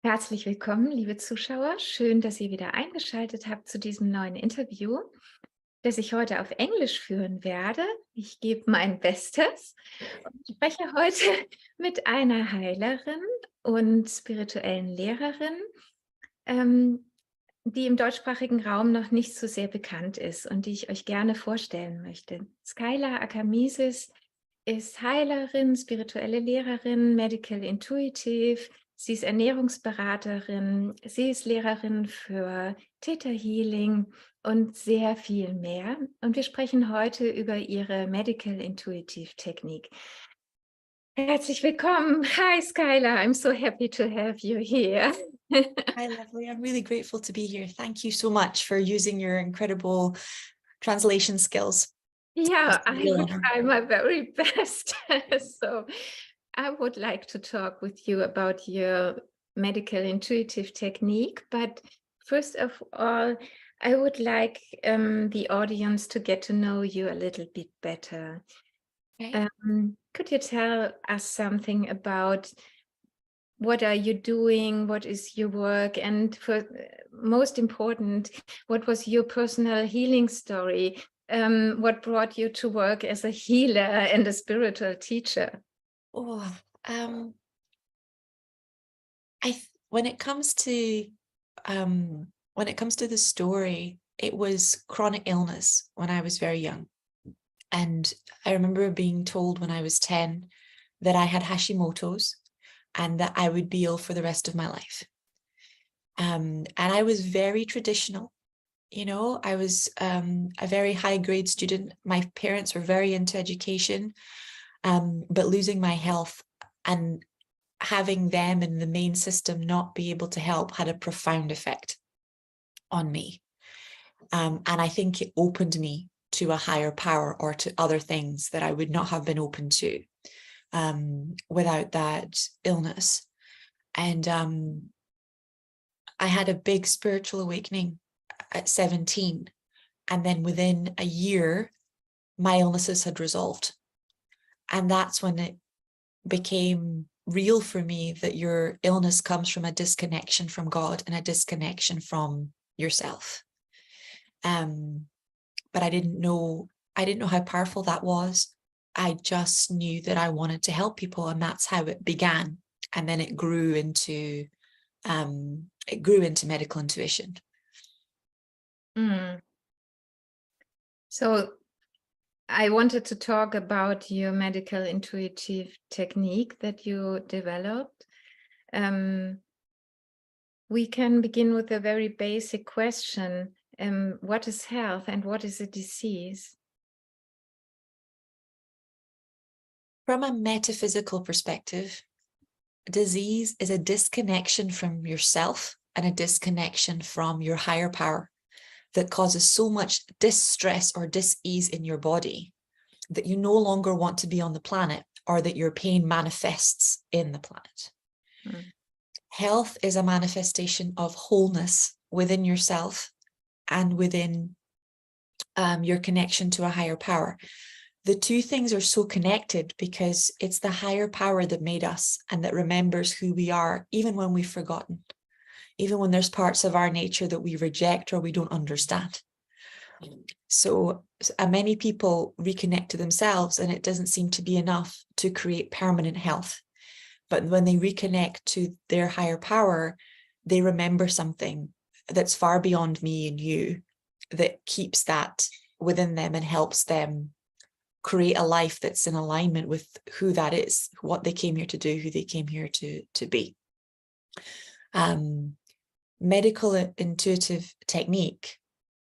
Herzlich willkommen, liebe Zuschauer. Schön, dass ihr wieder eingeschaltet habt zu diesem neuen Interview, das ich heute auf Englisch führen werde. Ich gebe mein Bestes und spreche heute mit einer Heilerin und spirituellen Lehrerin, ähm, die im deutschsprachigen Raum noch nicht so sehr bekannt ist und die ich euch gerne vorstellen möchte. Skylar Akamisis ist Heilerin, spirituelle Lehrerin, Medical Intuitive. Sie ist Ernährungsberaterin, sie ist Lehrerin für Theta Healing und sehr viel mehr. Und wir sprechen heute über ihre Medical Intuitive Technik. Herzlich willkommen. Hi, Skylar. I'm so happy to have you here. Hi, lovely. I'm really grateful to be here. Thank you so much for using your incredible translation skills. Yeah, It's a I real will honor. try my very best. So I would like to talk with you about your medical intuitive technique. But first of all, I would like the audience to get to know you a little bit better. Okay. Could you tell us something about what are you doing? What is your work? And for most important, what was your personal healing story? What brought you to work as a healer and a spiritual teacher? Oh, when it comes to the story, it was chronic illness when I was very young. And I remember being told when I was 10 that I had Hashimoto's and that I would be ill for the rest of my life. And I was very traditional. You know, I was a very high grade student. My parents were very into education, but losing my health and having them in the main system not be able to help had a profound effect on me. And I think it opened me to a higher power or to other things that I would not have been open to without that illness. And I had a big spiritual awakening at 17. And then within a year, my illnesses had resolved. And that's when it became real for me that your illness comes from a disconnection from God and a disconnection from yourself. But I didn't know how powerful that was. I just knew that I wanted to help people, and that's how it began. And then it grew into medical intuition. So I wanted to talk about your medical intuitive technique that you developed. We can begin with a very basic question. What is health and what is a disease? From a metaphysical perspective, disease is a disconnection from yourself and a disconnection from your higher power that causes so much distress or dis-ease in your body that you no longer want to be on the planet, or that your pain manifests in the planet. Health is a manifestation of wholeness within yourself and within your connection to a higher power. The two things are so connected because it's the higher power that made us and that remembers who we are, even when we've forgotten, even when there's parts of our nature that we reject or we don't understand. So many people reconnect to themselves, and it doesn't seem to be enough to create permanent health. But when they reconnect to their higher power, they remember something that's far beyond me and you, that keeps that within them and helps them create a life that's in alignment with who that is, what they came here to do, who they came here to be. Medical intuitive technique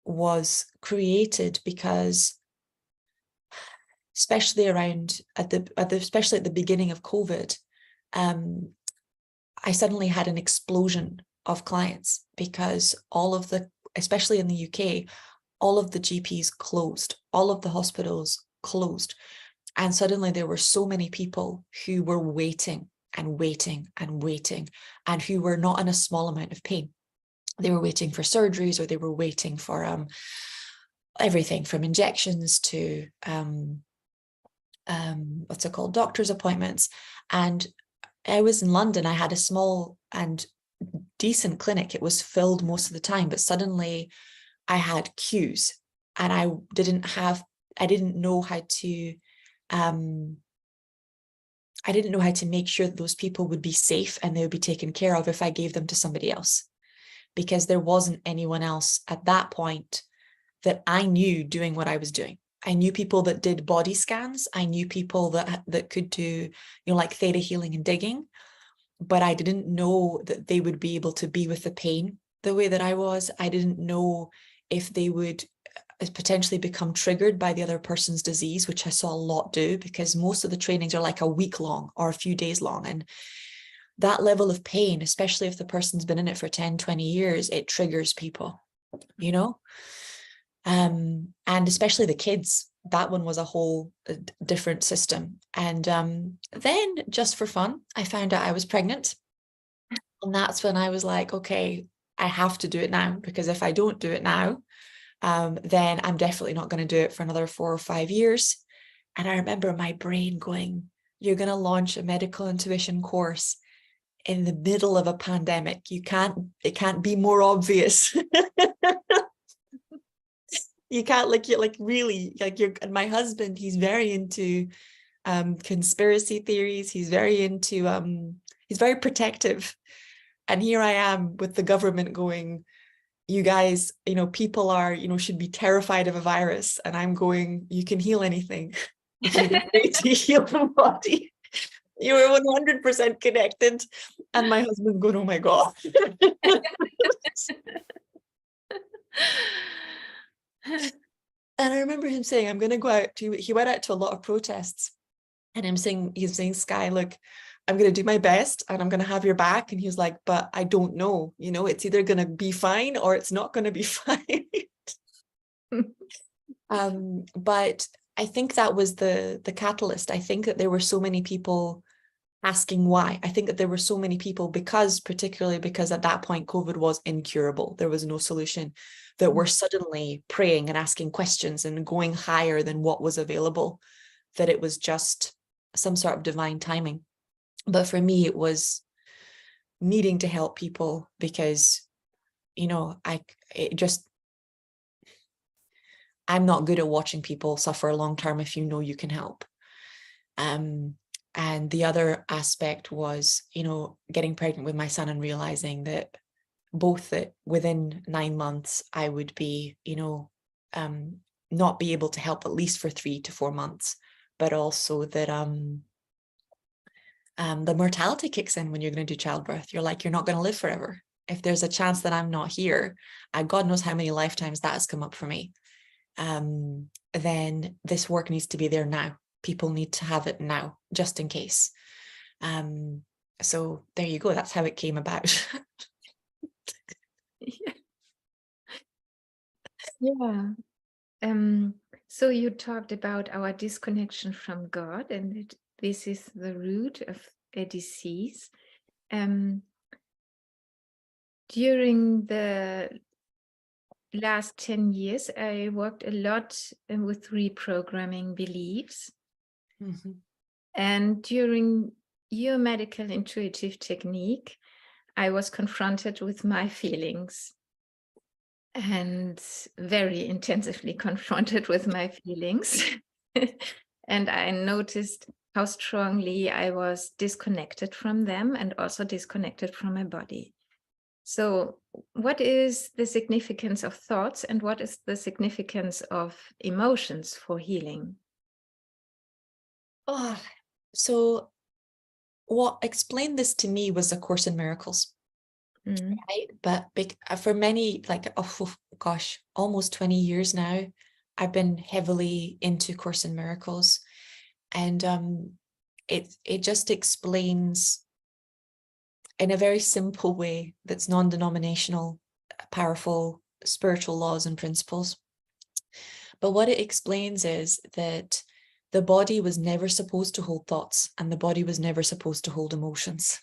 was created because, especially at the beginning of COVID, I suddenly had an explosion of clients because especially in the UK, all of the GPs closed, all of the hospitals closed. And suddenly there were so many people who were waiting and waiting and waiting, and who were not in a small amount of pain. They were waiting for surgeries, or they were waiting for everything from injections to doctor's appointments. And I was in London. I had a small and decent clinic. It was filled most of the time, but suddenly I had queues, and I didn't know how to make sure that those people would be safe and they would be taken care of if I gave them to somebody else, because there wasn't anyone else at that point that I knew doing what I was doing. I knew people that did body scans. I knew people that could do, like theta healing and digging, but I didn't know that they would be able to be with the pain the way that I was. I didn't know if they would potentially become triggered by the other person's disease, which I saw a lot do, because most of the trainings are like a week long or a few days long. And that level of pain, especially if the person's been in it for 10, 20 years, it triggers people, and especially the kids. That one was a whole different system. And then just for fun, I found out I was pregnant. And that's when I was like, okay, I have to do it now, because if I don't do it now, then I'm definitely not going to do it for another 4 or 5 years. And I remember my brain going, you're going to launch a medical intuition course in the middle of a pandemic. It can't be more obvious. You can't and my husband, he's very into conspiracy theories. He's very into, he's very protective. And here I am with the government going, you guys, people are, should be terrified of a virus. And I'm going, you can heal anything. If you need to heal the body, you are 100% connected. And my husband going, oh my God. And I remember him saying, I'm going to go out he went out to a lot of protests, and he's saying, Sky, look, I'm going to do my best and I'm going to have your back. And he was like, but I don't know, it's either going to be fine or it's not going to be fine. But I think that was the catalyst. I think that there were so many people asking why. I think that there were so many people, particularly because at that point, COVID was incurable. There was no solution, that were suddenly praying and asking questions and going higher than what was available, that it was just some sort of divine timing. But for me, it was needing to help people because, I'm not good at watching people suffer long term if you can help. And the other aspect was, getting pregnant with my son and realizing that both that within 9 months, I would be, not be able to help at least for 3 to 4 months, but also that the mortality kicks in when you're going to do childbirth. You're like, you're not going to live forever. If there's a chance that I'm not here, God knows how many lifetimes that has come up for me. Then this work needs to be there now. People need to have it now, just in case. So there you go. That's how it came about. Yeah. So you talked about our disconnection from God, and that this is the root of a disease. During the last 10 years, I worked a lot with reprogramming beliefs. Mm-hmm. And during your medical intuitive technique, I was confronted with my feelings, and very intensively confronted with my feelings. And I noticed how strongly I was disconnected from them and also disconnected from my body. So what is the significance of thoughts and what is the significance of emotions for healing? So what explained this to me was A Course in Miracles. Right? But for many, almost 20 years now, I've been heavily into Course in Miracles. And it just explains in a very simple way that's non-denominational, powerful spiritual laws and principles. But what it explains is that the body was never supposed to hold thoughts, and the body was never supposed to hold emotions.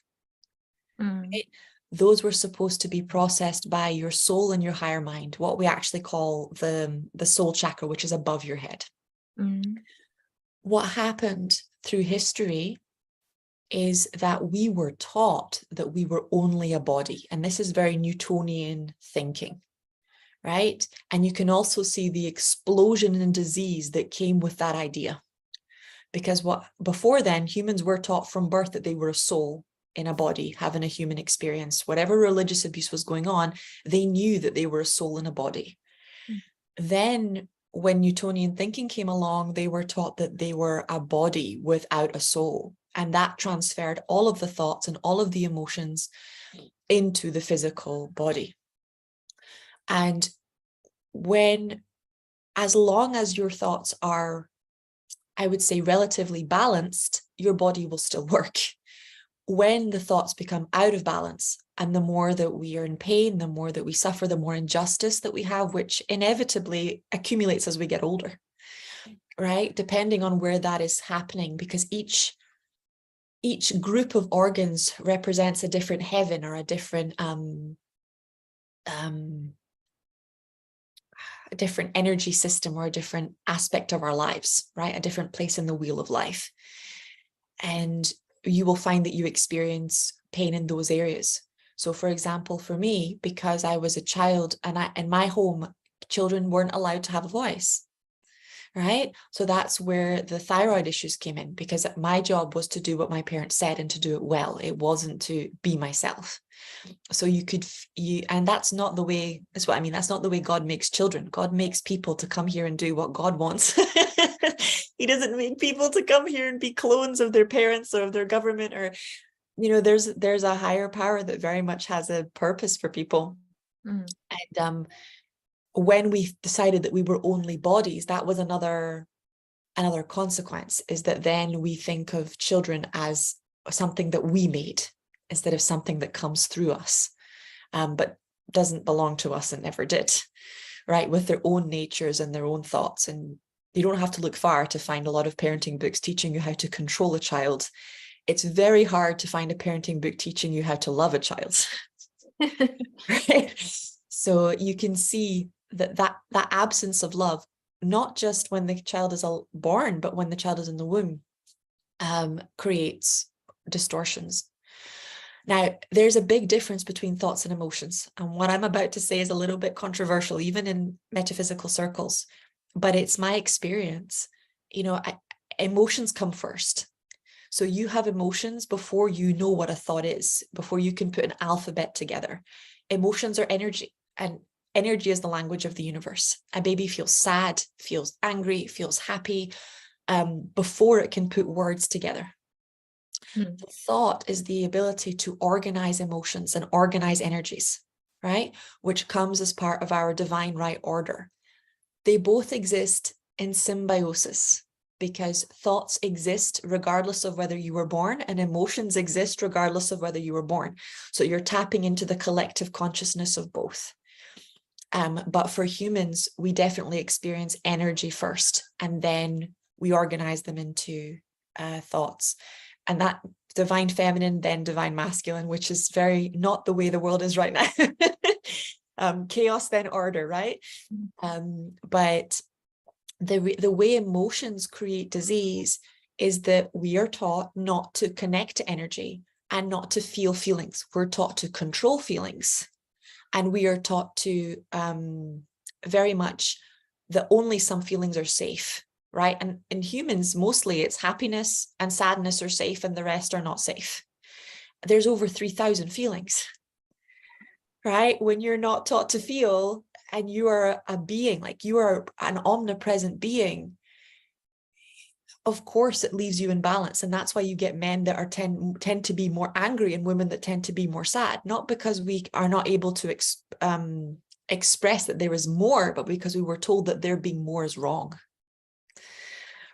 Right? Those were supposed to be processed by your soul and your higher mind, what we actually call the soul chakra, which is above your head. What happened through history is that we were taught that we were only a body. And this is very Newtonian thinking, right? And you can also see the explosion in disease that came with that idea. Because before then, humans were taught from birth that they were a soul in a body, having a human experience. Whatever religious abuse was going on, they knew that they were a soul in a body. Then when Newtonian thinking came along, they were taught that they were a body without a soul. And that transferred all of the thoughts and all of the emotions into the physical body. And as long as your thoughts are, I would say, relatively balanced, your body will still work. When the thoughts become out of balance, and the more that we are in pain, the more that we suffer, the more injustice that we have, which inevitably accumulates as we get older, right? Depending on where that is happening, because each group of organs represents a different heaven or a different energy system or a different aspect of our lives, right? A different place in the wheel of life. And you will find that you experience pain in those areas. So for example, for me, because I was a child and in my home, children weren't allowed to have a voice, right? So that's where the thyroid issues came in, because my job was to do what my parents said and to do it well. It wasn't to be myself. So and that's not the way, that's what I mean. That's not the way God makes children. God makes people to come here and do what God wants. He doesn't make people to come here and be clones of their parents or of their government, or, there's a higher power that very much has a purpose for people. And when we decided that we were only bodies, that was another consequence, is that then we think of children as something that we made instead of something that comes through us, but doesn't belong to us and never did, right? With their own natures and their own thoughts. And you don't have to look far to find a lot of parenting books teaching you how to control a child. It's very hard to find a parenting book teaching you how to love a child. Right? So you can see that absence of love, not just when the child is born, but when the child is in the womb, creates distortions. Now, there's a big difference between thoughts and emotions. And what I'm about to say is a little bit controversial, even in metaphysical circles, but it's my experience. Emotions come first. So you have emotions before you know what a thought is, before you can put an alphabet together. Emotions are energy, and energy is the language of the universe. A baby feels sad, feels angry, feels happy, before it can put words together. The thought is the ability to organize emotions and organize energies, right? Which comes as part of our divine right order. They both exist in symbiosis, because thoughts exist regardless of whether you were born, and emotions exist regardless of whether you were born. So you're tapping into the collective consciousness of both. But for humans, we definitely experience energy first, and then we organize them into thoughts. And that divine feminine, then divine masculine, which is very not the way the world is right now. Chaos, then order, right? But the way emotions create disease is that we are taught not to connect to energy and not to feel feelings. We're taught to control feelings. And we are taught to very much that only some feelings are safe, right? And in humans, mostly it's happiness and sadness are safe and the rest are not safe. There's over 3,000 feelings, right? When you're not taught to feel and you are a being, like you are an omnipresent being, of course it leaves you in balance. And that's why you get men that are tend to be more angry and women that tend to be more sad, not because we are not able to express that there is more, but because we were told that there being more is wrong,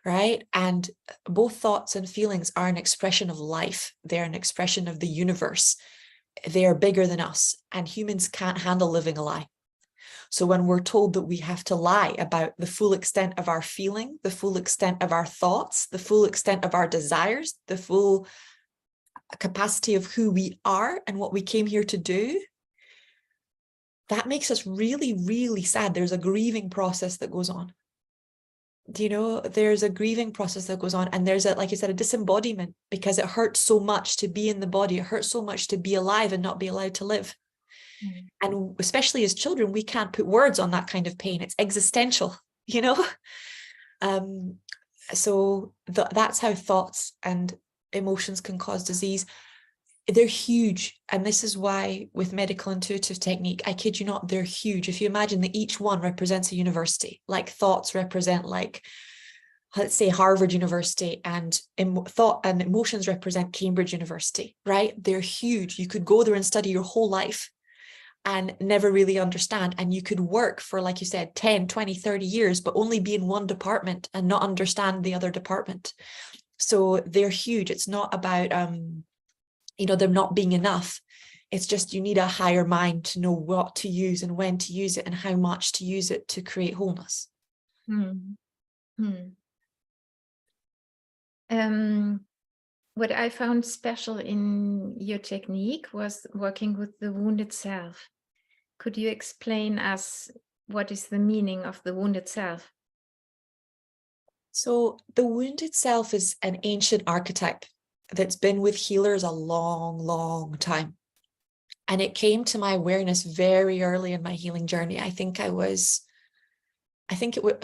right? And both thoughts and feelings are an expression of life. They're an expression of the universe. They are bigger than us, and humans can't handle living a lie. So when we're told that we have to lie about the full extent of our feeling, the full extent of our thoughts, the full extent of our desires, the full capacity of who we are and what we came here to do, that makes us really, really sad. There's a grieving process that goes on. you know, there's a grieving process that goes on, and there's a, like you said, a disembodiment, because it hurts so much to be in the body. It hurts so much to be alive and not be allowed to live. Mm. And especially as children, we can't put words on that kind of pain. It's existential, you know. So that's how thoughts and emotions can cause disease. They're huge. And this is why with medical intuitive technique, I kid you not, they're huge. If you imagine that each one represents a university, like thoughts represent, like, let's say, Harvard University, and thought and emotions represent Cambridge University, right? They're huge. You could go there and study your whole life and never really understand. And you could work for, like you said, 10, 20, 30 years, but only be in one department and not understand the other department. So they're huge. It's not about, you know, them not being enough. It's just you need a higher mind to know what to use and when to use it and how much to use it to create wholeness. Mm. Mm. What I found special in your technique was working with the wounded self. Could you explain us what is the meaning of the wounded self? So the wounded self is an ancient archetype that's been with healers a long, long time. And it came to my awareness very early in my healing journey. I think it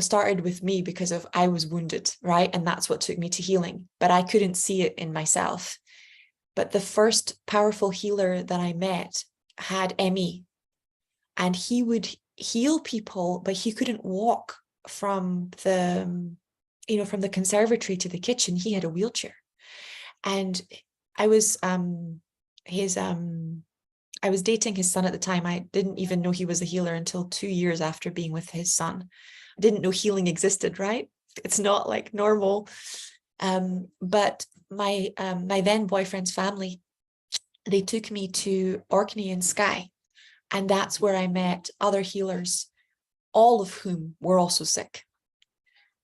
started with me because I was wounded, right? And that's what took me to healing, but I couldn't see it in myself. But the first powerful healer that I met had ME, and he would heal people, but he couldn't walk from the, you know, from the conservatory to the kitchen. He had a wheelchair. And I was I was dating his son at the time. I didn't even know he was a healer until 2 years after being with his son. I didn't know healing existed, right? It's not like normal. But my then boyfriend's family, they took me to Orkney in Skye. And that's where I met other healers, all of whom were also sick.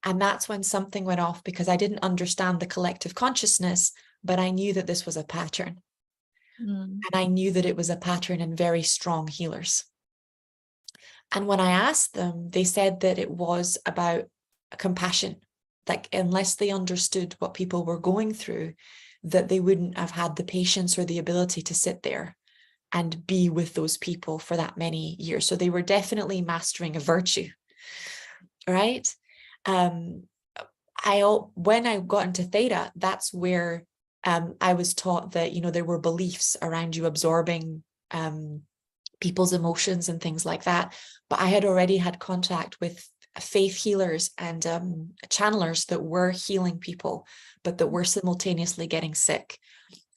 And that's when something went off, because I didn't understand the collective consciousness, but I knew that this was a pattern. Mm. And I knew that it was a pattern in very strong healers. And when I asked them, they said that it was about compassion. Like, unless they understood what people were going through, that they wouldn't have had the patience or the ability to sit there and be with those people for that many years. So they were definitely mastering a virtue, right? When I got into theta, that's where I was taught that, you know, there were beliefs around you absorbing people's emotions and things like that. But I had already had contact with faith healers and channelers that were healing people, but that were simultaneously getting sick.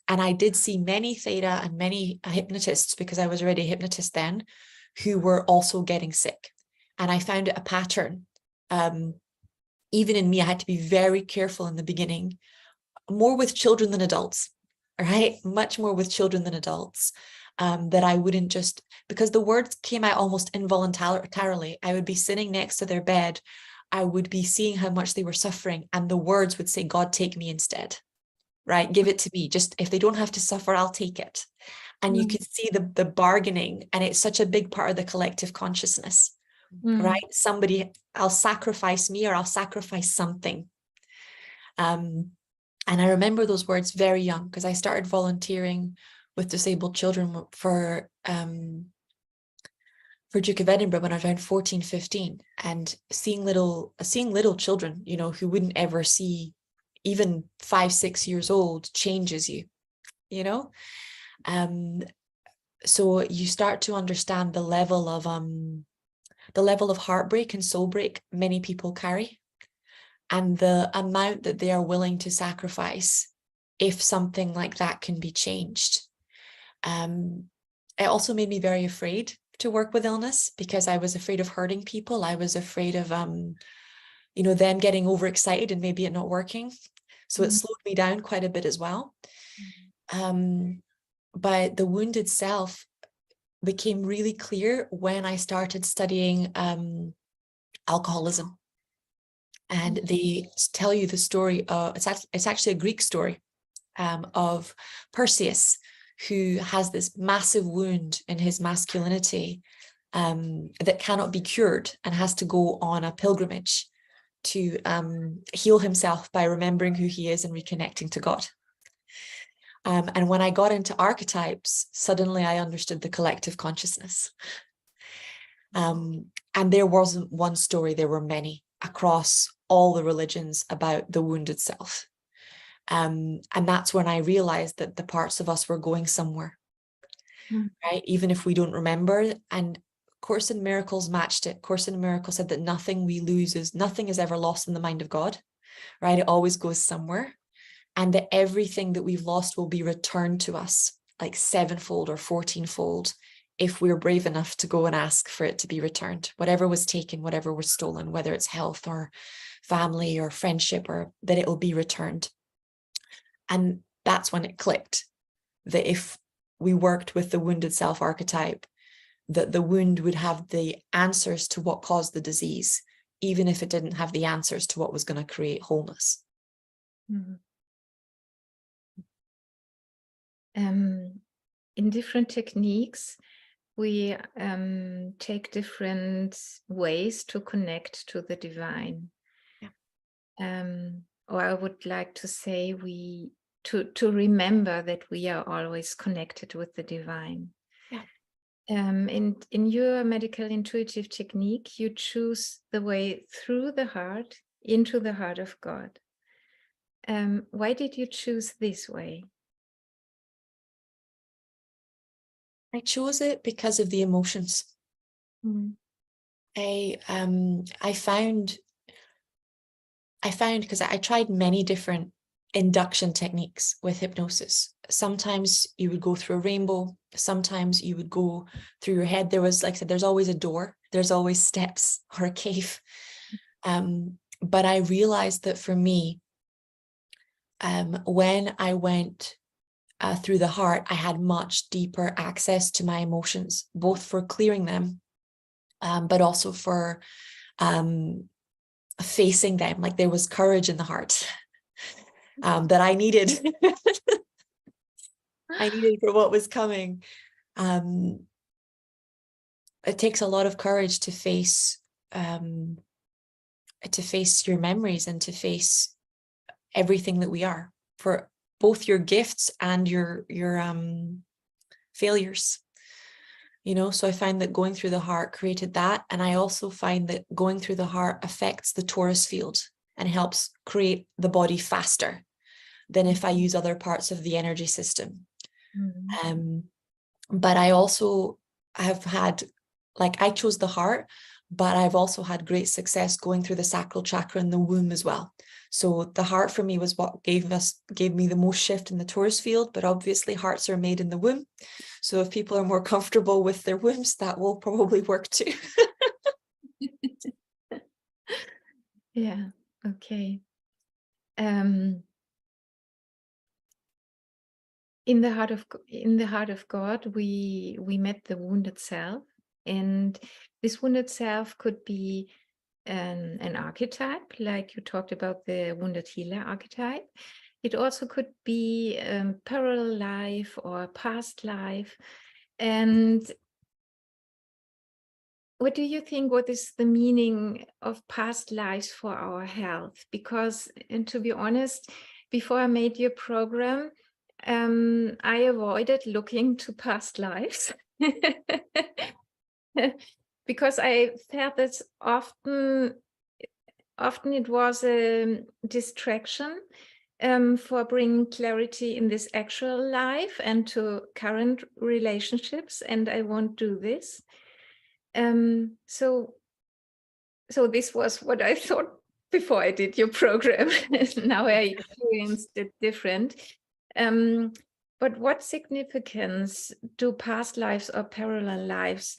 And I did see many theta and many hypnotists, because I was already a hypnotist then, who were also getting sick. And I found it a pattern. Even in me, I had to be very careful in the beginning, more with children than adults, right? Much more with children than adults, that I wouldn't just, because the words came out almost involuntarily. I would be sitting next to their bed. I would be seeing how much they were suffering, and the words would say, God, take me instead, right? Give it to me. Just, if they don't have to suffer, I'll take it. And you could see the bargaining, and it's such a big part of the collective consciousness, right? Somebody, I'll sacrifice me, or I'll sacrifice something. And I remember those words very young, because I started volunteering with disabled children for Duke of Edinburgh when I was around 14, 15, and seeing little children, you know, who wouldn't ever see, even 5, 6 years old, changes you, you know. So you start to understand the level of heartbreak and soul break many people carry, and the amount that they are willing to sacrifice if something like that can be changed. It also made me very afraid to work with illness, because I was afraid of hurting people. I was afraid of, you know, them getting overexcited and maybe it not working. So it slowed me down quite a bit as well. But the wounded self became really clear when I started studying alcoholism. And they tell you the story, it's actually a Greek story, of Perseus, who has this massive wound in his masculinity that cannot be cured, and has to go on a pilgrimage to heal himself by remembering who he is and reconnecting to God. And when I got into archetypes, suddenly I understood the collective consciousness. And there wasn't one story, there were many across all the religions about the wounded self. And that's when I realized that the parts of us were going somewhere, right? Even if we don't remember. And Course in Miracles matched it. Course in Miracles said that nothing we lose is, nothing is ever lost in the mind of God, right? It always goes somewhere. And that everything that we've lost will be returned to us, like 7-fold or 14-fold, if we're brave enough to go and ask for it to be returned. Whatever was taken, whatever was stolen, whether it's health or family or friendship, or that it will be returned. And that's when it clicked, that if we worked with the wounded self archetype, that the wound would have the answers to what caused the disease, even if it didn't have the answers to what was going to create wholeness. Mm-hmm. In different techniques, we take different ways to connect to the divine. Yeah. Or I would like to say to remember that we are always connected with the divine. Yeah. In your medical intuitive technique, you choose the way through the heart into the heart of God. Why did you choose this way? I chose it because of the emotions. I found because I tried many different induction techniques with hypnosis. Sometimes you would go through a rainbow, sometimes you would go through your head. There was, like I said, there's always a door, there's always steps or a cave. But I realized that for me, when I went through the heart, I had much deeper access to my emotions, both for clearing them, but also for facing them. Like there was courage in the heart that I needed. I needed for what was coming. It takes a lot of courage to face your memories and to face everything that we are, for both your gifts and your failures. You know, so I find that going through the heart created that. And I also find that going through the heart affects the torus field and helps create the body faster than if I use other parts of the energy system. But I also have had, like, I chose the heart, but I've also had great success going through the sacral chakra and the womb as well. So the heart for me was what gave me the most shift in the torus field, but obviously hearts are made in the womb. So if people are more comfortable with their wombs, that will probably work too. Yeah, okay. In the heart of God, we met the wounded self, and this wounded self could be an archetype, like you talked about the wounded healer archetype. It also could be parallel life or past life. And what do you think? What is the meaning of past lives for our health? Because, and to be honest, before I made your program, I avoided looking to past lives because I felt that often it was a distraction for bringing clarity in this actual life and to current relationships, and I won't do this. So this was what I thought before I did your program. Now I experienced it different. But what significance do past lives or parallel lives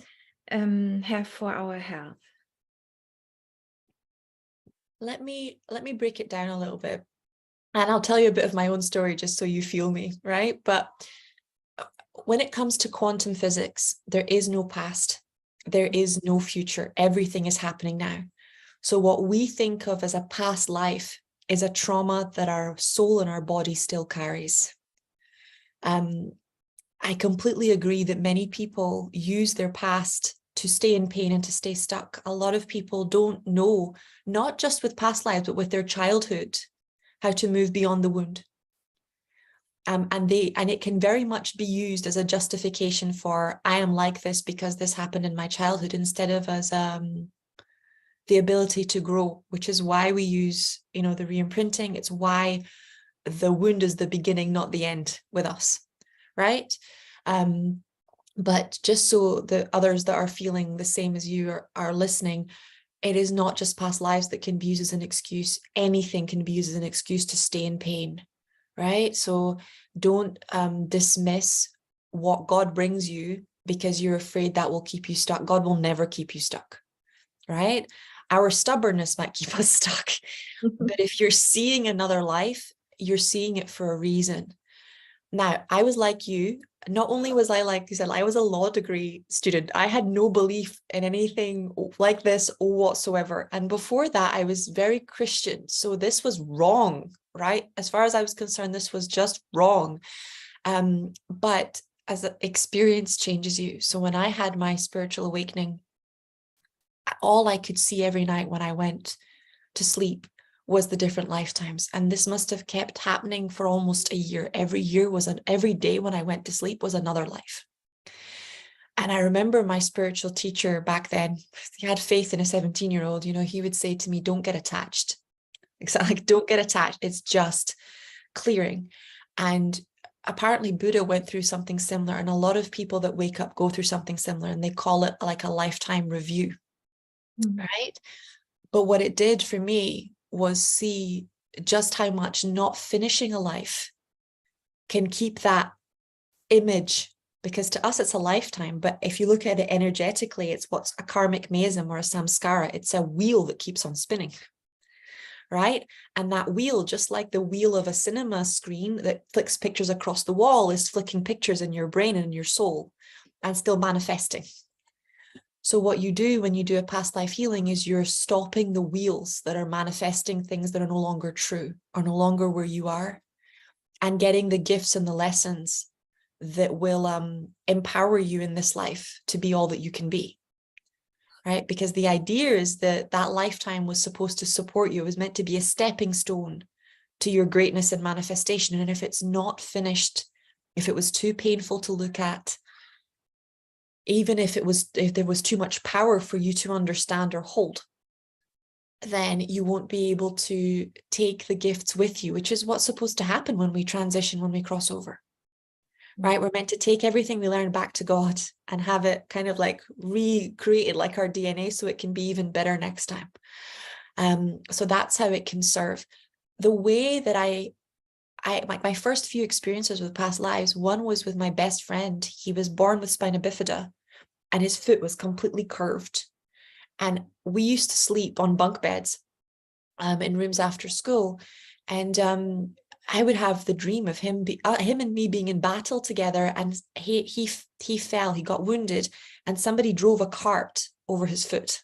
have for our health? Let me break it down a little bit, and I'll tell you a bit of my own story just so you feel me, right? But when it comes to quantum physics, there is no past, there is no future. Everything is happening now. So what we think of as a past life is a trauma that our soul and our body still carries. I completely agree that many people use their past to stay in pain and to stay stuck. A lot of people don't know, not just with past lives, but with their childhood, how to move beyond the wound. And it can very much be used as a justification for, I am like this because this happened in my childhood, instead of as the ability to grow, which is why we use, the re-imprinting. It's why the wound is the beginning, not the end with us, right? But just so the others that are feeling the same as you are listening, it is not just past lives that can be used as an excuse. Anything can be used as an excuse to stay in pain, right? So don't dismiss what God brings you because you're afraid that will keep you stuck. God will never keep you stuck, right? Our stubbornness might keep us stuck. But if you're seeing another life, you're seeing it for a reason. Now, I was like you. Not only was I, like you said, I was a law degree student. I had no belief in anything like this whatsoever. And before that, I was very Christian. So this was wrong, right? As far as I was concerned, this was just wrong. But as experience changes you. So when I had my spiritual awakening, all I could see every night when I went to sleep was the different lifetimes. And this must have kept happening for almost a year. Every day when I went to sleep was another life. And I remember my spiritual teacher back then, he had faith in a 17-year-old, he would say to me, don't get attached. Exactly. Don't get attached. It's just clearing. And apparently Buddha went through something similar. And a lot of people that wake up go through something similar, and they call it like a lifetime review. Right? But what it did for me was see just how much not finishing a life can keep that image, because to us it's a lifetime, but if you look at it energetically, it's what's a karmic meism or a samskara. It's a wheel that keeps on spinning, right? And that wheel, just like the wheel of a cinema screen that flicks pictures across the wall, is flicking pictures in your brain and in your soul and still manifesting. So what you do when you do a past life healing is you're stopping the wheels that are manifesting things that are no longer true, or no longer where you are, and getting the gifts and the lessons that will empower you in this life to be all that you can be, right? Because the idea is that that lifetime was supposed to support you. It was meant to be a stepping stone to your greatness and manifestation. And if it's not finished, if it was too painful to look at, even if there was too much power for you to understand or hold, then you won't be able to take the gifts with you, which is what's supposed to happen when we transition, when we cross over, right? We're meant to take everything we learn back to God and have it kind of like recreated like our DNA, so it can be even better next time. So that's how it can serve. The way that my first few experiences with past lives, one was with my best friend. He was born with spina bifida and his foot was completely curved. And we used to sleep on bunk beds in rooms after school. And I would have the dream of him and me being in battle together. And he fell, he got wounded, and somebody drove a cart over his foot.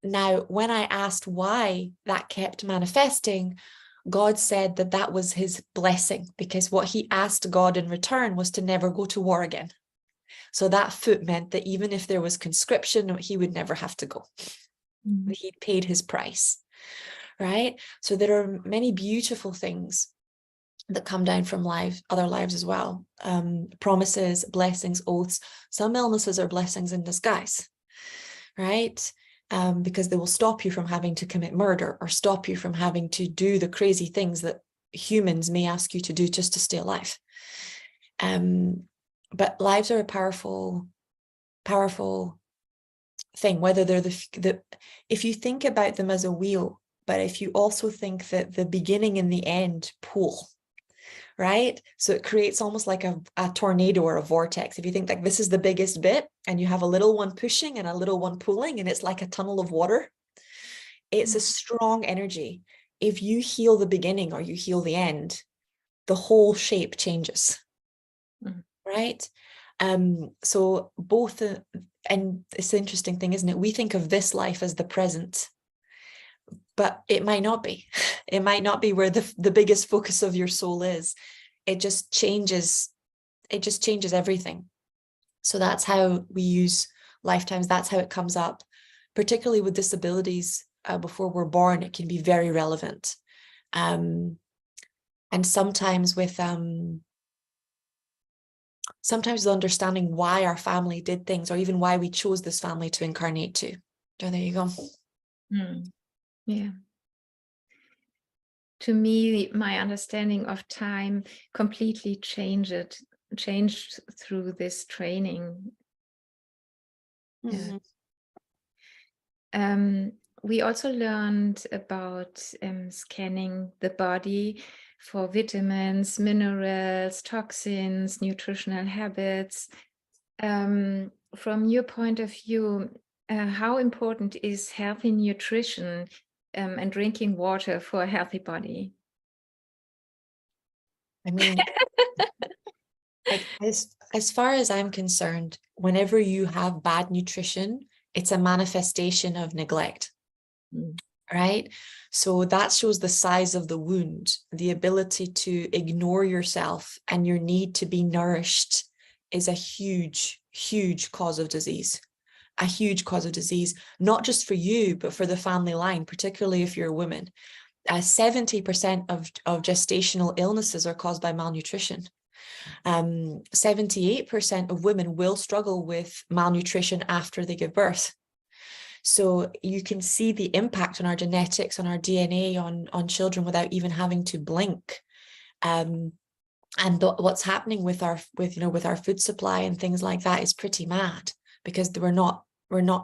Now, when I asked why that kept manifesting, God said that was his blessing, because what he asked God in return was to never go to war again. So that foot meant that even if there was conscription, he would never have to go. He'd paid his price, right? So there are many beautiful things that come down from other lives as well. Promises, blessings, oaths. Some illnesses are blessings in disguise, right? Because they will stop you from having to commit murder, or stop you from having to do the crazy things that humans may ask you to do just to stay alive. But lives are a powerful, powerful thing, whether they're if you think about them as a wheel, but if you also think that the beginning and the end pull, right? So it creates almost like a tornado or a vortex. If you think like this is the biggest bit and you have a little one pushing and a little one pulling, and it's like a tunnel of water, it's a strong energy. If you heal the beginning or you heal the end, the whole shape changes, right? So both, and it's the interesting thing, isn't it? We think of this life as the present, but it might not be. It might not be where the biggest focus of your soul is. It just changes everything. So that's how we use lifetimes. That's how it comes up, particularly with disabilities before we're born. It can be very relevant. And sometimes with understanding why our family did things, or even why we chose this family to incarnate to. So there you go. Yeah. To me, my understanding of time completely changed through this training. Mm-hmm. We also learned about scanning the body for vitamins, minerals, toxins, nutritional habits. From your point of view, how important is healthy nutrition and drinking water for a healthy body? I mean, as far as I'm concerned, whenever you have bad nutrition, it's a manifestation of neglect. Right? So that shows the size of the wound, the ability to ignore yourself and your need to be nourished is a huge, huge cause of disease. A huge cause of disease, not just for you, but for the family line, particularly if you're a woman. 70% of gestational illnesses are caused by malnutrition. 78% of women will struggle with malnutrition after they give birth. So you can see the impact on our genetics, on our DNA, on children without even having to blink. And what's happening with our food supply and things like that is pretty mad, because we're not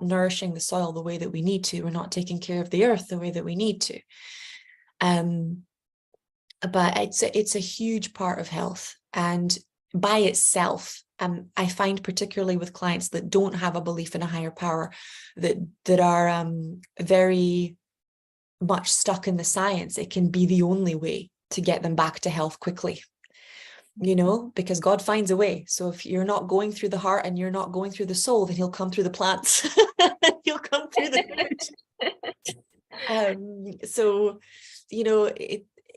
nourishing the soil the way that we need to. We're not taking care of the earth the way that we need to. But it's a huge part of health, and by itself, I find particularly with clients that don't have a belief in a higher power, that are very much stuck in the science, it can be the only way to get them back to health quickly. Because God finds a way. So if you're not going through the heart and you're not going through the soul, then he'll come through the plants. He'll come through the food. So,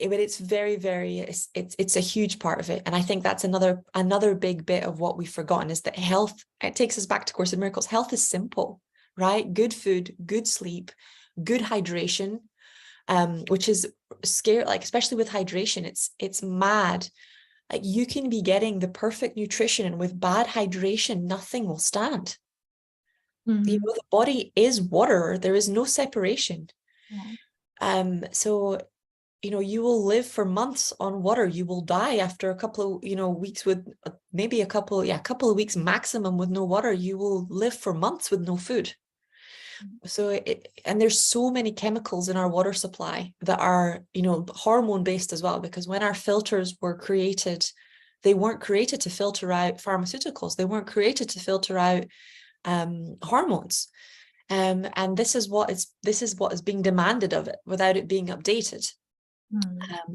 but it's very, very, it's a huge part of it. And I think that's another big bit of what we've forgotten, is that health, it takes us back to Course in Miracles. Health is simple, right? Good food, good sleep, good hydration, which is scary, like, especially with hydration, it's mad. Like, you can be getting the perfect nutrition, and with bad hydration, nothing will stand. The body is water. There is no separation. Yeah. So, you will live for months on water. You will die after a couple of, weeks with maybe a couple of weeks maximum with no water. You will live for months with no food. So and there's so many chemicals in our water supply that are, hormone based as well, because when our filters were created, they weren't created to filter out pharmaceuticals. They weren't created to filter out hormones. And this is what is being demanded of it without it being updated.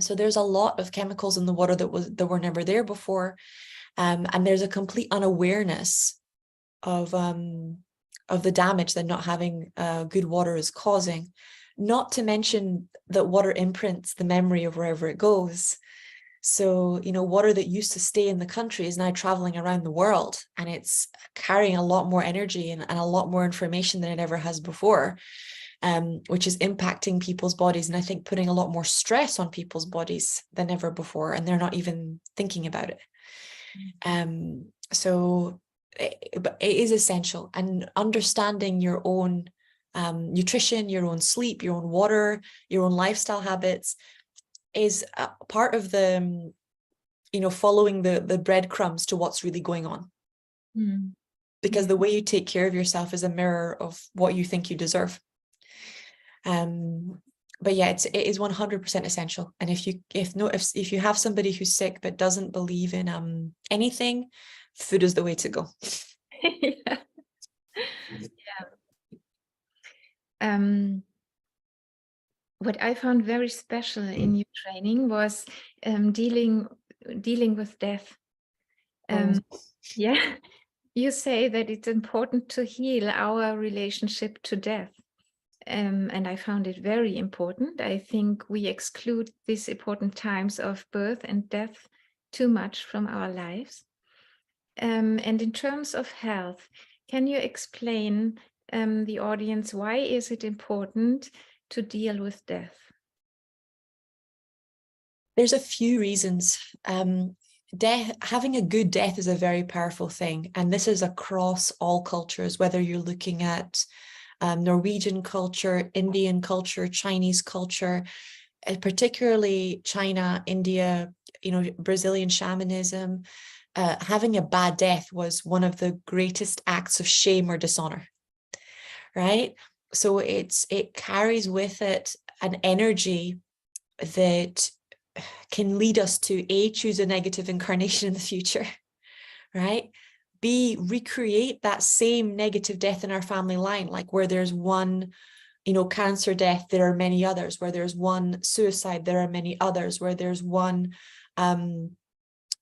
So there's a lot of chemicals in the water that were never there before. And there's a complete unawareness of the damage that not having good water is causing. Not to mention that water imprints the memory of wherever it goes. So, water that used to stay in the country is now traveling around the world, and it's carrying a lot more energy and a lot more information than it ever has before, which is impacting people's bodies, and I think putting a lot more stress on people's bodies than ever before, and they're not even thinking about it. So it is essential, and understanding your own nutrition, your own sleep, your own water, your own lifestyle habits is a part of the following the breadcrumbs to what's really going on. Because the way you take care of yourself is a mirror of what you think you deserve. But yeah, it is 100% essential. And if you have somebody who's sick but doesn't believe in anything, food is the way to go. Yeah. What I found very special in your training was dealing with death. Yeah, you say that it's important to heal our relationship to death. And I found it very important. I think we exclude these important times of birth and death too much from our lives. And in terms of health, can you explain the audience why is it important to deal with death? There's a few reasons. Having a good death is a very powerful thing, and this is across all cultures, whether you're looking at Norwegian culture, Indian culture, Chinese culture, particularly China, India, Brazilian shamanism. Having a bad death was one of the greatest acts of shame or dishonor, right? So it carries with it an energy that can lead us to A, choose a negative incarnation in the future, right? B, recreate that same negative death in our family line, like where there's one, cancer death, there are many others. Where there's one suicide, there are many others. Where there's one,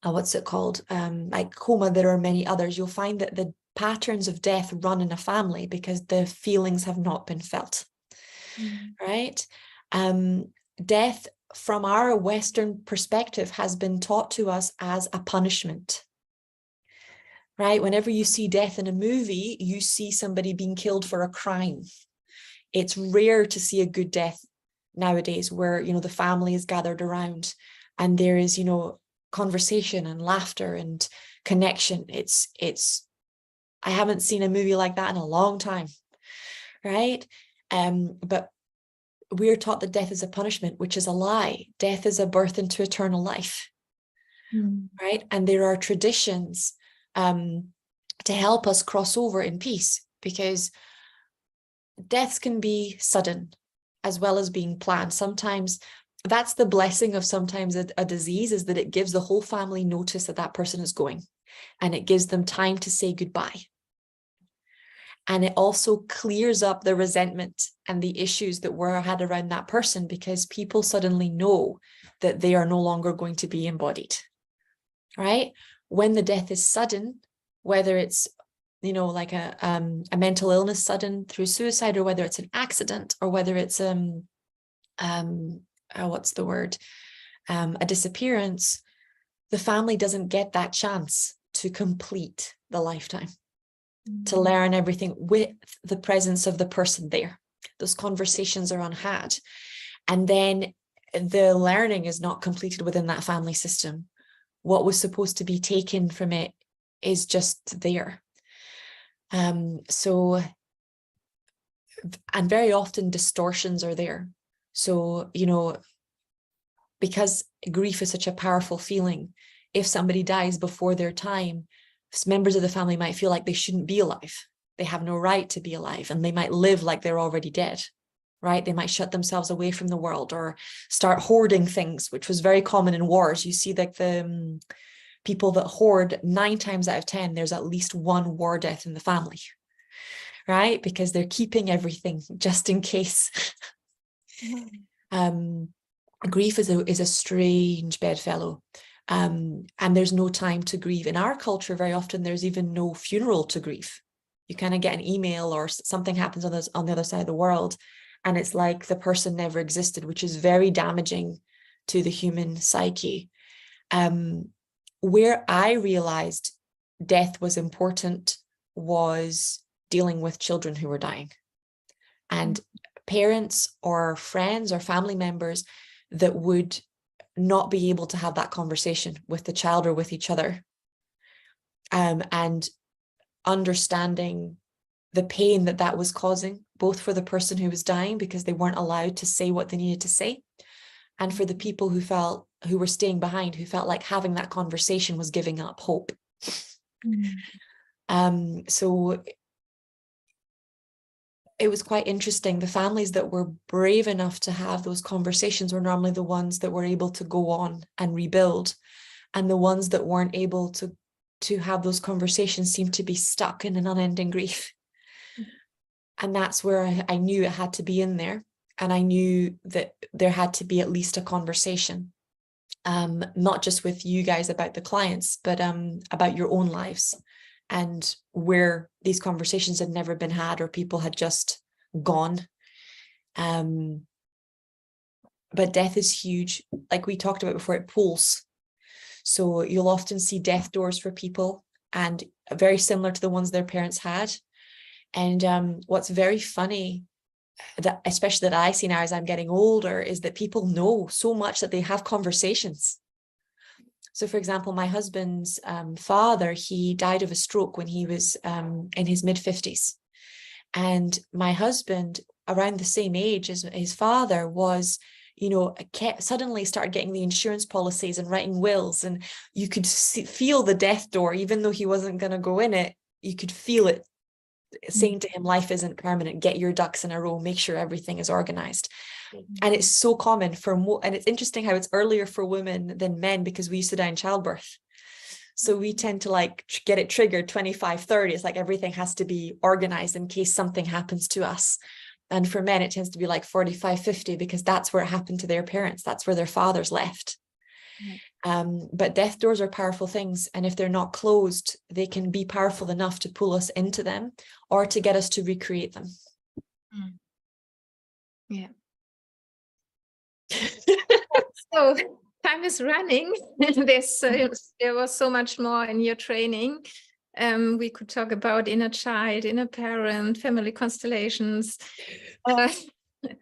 what's it called? Like coma, there are many others. You'll find that the patterns of death run in a family because the feelings have not been felt, right? Death, from our Western perspective, has been taught to us as a punishment, right? Whenever you see death in a movie, you see somebody being killed for a crime. It's rare to see a good death nowadays where, the family is gathered around and there is, conversation and laughter and connection. I haven't seen a movie like that in a long time, right? But we're taught that death is a punishment, which is a lie. Death is a birth into eternal life, right? And there are traditions to help us cross over in peace, because deaths can be sudden as well as being planned. Sometimes that's the blessing of sometimes a disease, is that it gives the whole family notice that that person is going, and it gives them time to say goodbye. And it also clears up the resentment and the issues that were had around that person, because people suddenly know that they are no longer going to be embodied, right? When the death is sudden, whether it's, like a mental illness sudden through suicide, or whether it's an accident, or whether it's what's the word? A disappearance, the family doesn't get that chance to complete the lifetime, to learn everything with the presence of the person there. Those conversations are unhad. And then the learning is not completed within that family system. What was supposed to be taken from it is just there. And very often distortions are there. So, because grief is such a powerful feeling, if somebody dies before their time, members of the family might feel like they shouldn't be alive. They have no right to be alive, and they might live like they're already dead, right? They might shut themselves away from the world or start hoarding things, which was very common in wars. You see, like the people that hoard, 9 times out of 10, there's at least one war death in the family, right? Because they're keeping everything just in case. Grief is a strange bedfellow. And there's no time to grieve. In our culture, very often there's even no funeral to grieve. You kind of get an email or something happens on the other side of the world, and it's like the person never existed, which is very damaging to the human psyche. Where I realized death was important was dealing with children who were dying, and parents or friends or family members that would not be able to have that conversation with the child or with each other, and understanding the pain that was causing, both for the person who was dying because they weren't allowed to say what they needed to say, and for the people who were staying behind, who felt like having that conversation was giving up hope. So it was quite interesting. The families that were brave enough to have those conversations were normally the ones that were able to go on and rebuild. And the ones that weren't able to have those conversations seemed to be stuck in an unending grief. And that's where I knew it had to be in there. And I knew that there had to be at least a conversation, not just with you guys about the clients, but about your own lives, and where these conversations had never been had, or people had just gone. But death is huge. Like we talked about before, it pulls. So you'll often see death doors for people and very similar to the ones their parents had. And what's very funny, that especially that I see now as I'm getting older, is that people know so much that they have conversations. So, for example, my husband's father, he died of a stroke when he was in his mid-50s. And my husband, around the same age as his father, was, you know, suddenly started getting the insurance policies and writing wills. And you could feel the death door, even though he wasn't going to go in it, you could feel it saying to him, life isn't permanent, get your ducks in a row, make sure everything is organized. And it's so common for and it's interesting how it's earlier for women than men, because we used to die in childbirth. So we tend to like get it triggered 25, 30. It's like everything has to be organized in case something happens to us. And for men, it tends to be like 45, 50, because that's where it happened to their parents. That's where their fathers left. But death doors are powerful things. And if they're not closed, they can be powerful enough to pull us into them or to get us to recreate them. Yeah. So time is running. There was so much more in your training. We could talk about inner child, inner parent, family constellations,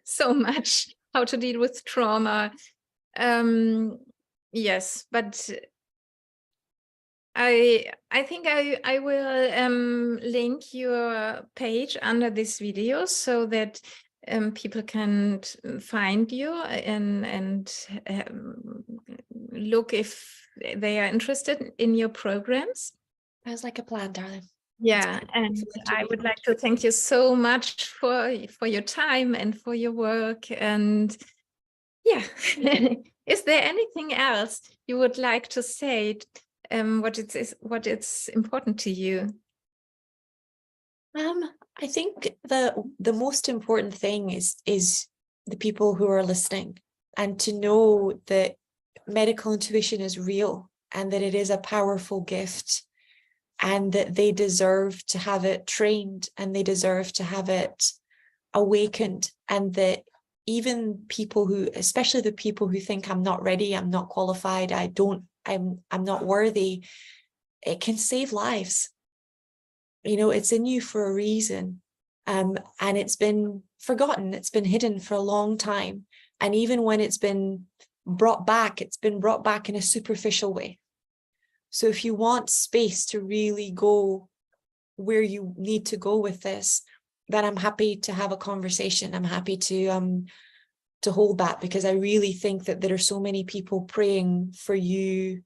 so much, how to deal with trauma. Yes, but I think I will link your page under this video so that people can find you and look if they are interested in your programs. Sounds like a plan, darling. Yeah, and I would like to thank you so much for your time and for your work. And yeah, is there anything else you would like to say? What it's important to you? I think the most important thing is the people who are listening, and to know that medical intuition is real and that it is a powerful gift, and that they deserve to have it trained and they deserve to have it awakened, and that even people who, especially the people who think I'm not ready, I'm not qualified, I'm not worthy, it can save lives. You know, it's in you for a reason. And it's been forgotten, it's been hidden for a long time. And even when it's been brought back in a superficial way. So if you want space to really go where you need to go with this, then I'm happy to have a conversation. I'm happy to hold that, because I really think that there are so many people praying for you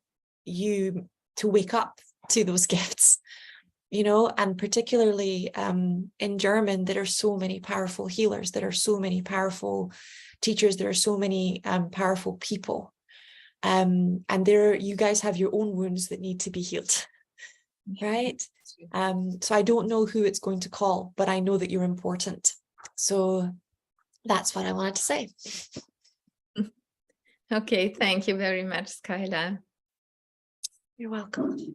to wake up to those gifts, you know, and particularly in German, there are so many powerful healers, there are so many powerful teachers, there are so many powerful people. And you guys have your own wounds that need to be healed, right? So I don't know who it's going to call, but I know that you're important. So that's what I wanted to say. Okay, thank you very much, Skylar. You're welcome.